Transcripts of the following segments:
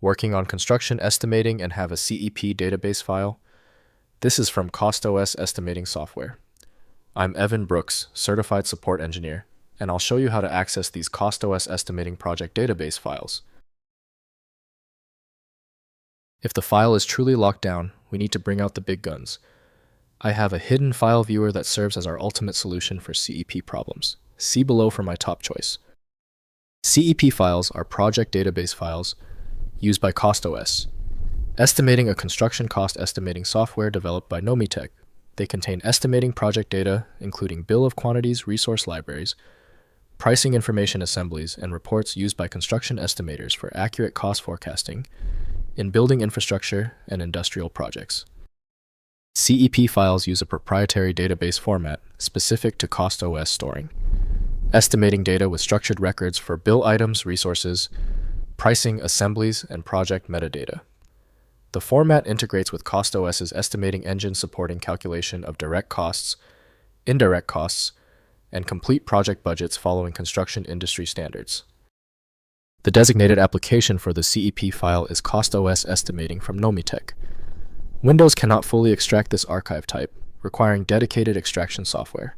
Working on construction estimating and have a CEP database file? This is from CostOS Estimating software. I'm Evan Brooks, Certified Support Engineer, and I'll show you how to access these CostOS Estimating project database files. If the file is truly locked down, we need to bring out the big guns. I have a hidden file viewer that serves as our ultimate solution for CEP problems. See below for my top choice. CEP files are project database files used by CostOS, Estimating, a construction cost estimating software developed by Nomitech. They contain estimating project data, including bill of quantities, resource libraries, pricing information assemblies, and reports used by construction estimators for accurate cost forecasting in building infrastructure and industrial projects. CEP files use a proprietary database format specific to CostOS storing, estimating data with structured records for bill items, resources, pricing, assemblies, and project metadata. The format integrates with CostOS's estimating engine, supporting calculation of direct costs, indirect costs, and complete project budgets following construction industry standards. The designated application for the CEP file is CostOS Estimating from Nomitech. Windows cannot fully extract this archive type, requiring dedicated extraction software.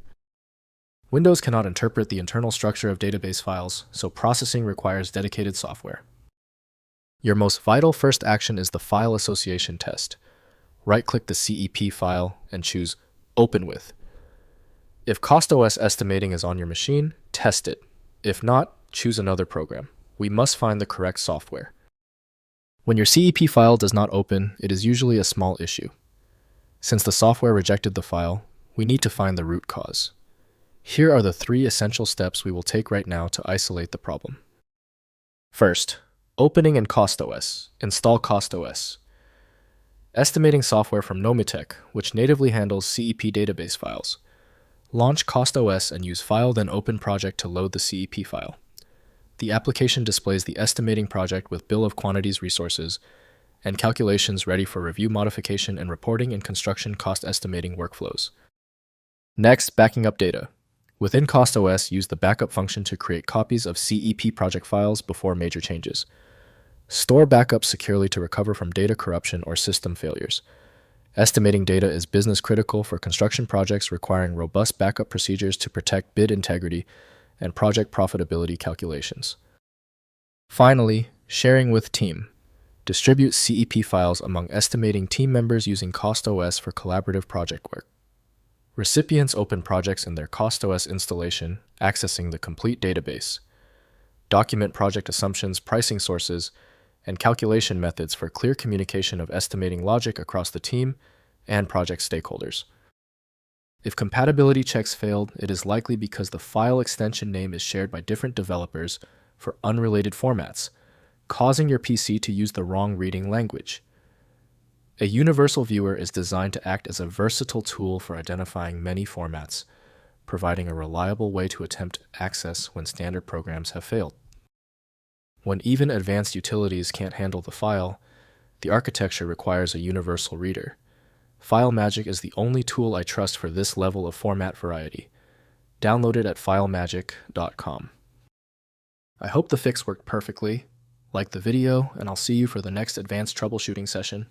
Windows cannot interpret the internal structure of database files, so processing requires dedicated software. Your most vital first action is the file association test. Right-click the CEP file and choose Open With. If CostOS Estimating is on your machine, test it. If not, choose another program. We must find the correct software. When your CEP file does not open, it is usually a small issue. Since the software rejected the file, we need to find the root cause. Here are the 3 essential steps we will take right now to isolate the problem. First, opening in CostOS. Install CostOS. Estimating software from Nomitech, which natively handles CEP database files. Launch CostOS and use File then Open Project to load the CEP file. The application displays the estimating project with bill of quantities, resources, and calculations ready for review, modification, and reporting in construction cost estimating workflows. Next, backing up data. Within CostOS, use the backup function to create copies of CEP project files before major changes. Store backups securely to recover from data corruption or system failures. Estimating data is business critical for construction projects, requiring robust backup procedures to protect bid integrity and project profitability calculations. Finally, sharing with team. Distribute CEP files among estimating team members using CostOS for collaborative project work. Recipients open projects in their CostOS installation, accessing the complete database. Document project assumptions, pricing sources, and calculation methods for clear communication of estimating logic across the team and project stakeholders. If compatibility checks failed, it is likely because the file extension name is shared by different developers for unrelated formats, causing your PC to use the wrong reading language. A universal viewer is designed to act as a versatile tool for identifying many formats, providing a reliable way to attempt access when standard programs have failed. When even advanced utilities can't handle the file, the architecture requires a universal reader. FileMagick is the only tool I trust for this level of format variety. Download it at filemagick.com. I hope the fix worked perfectly. Like the video, and I'll see you for the next advanced troubleshooting session.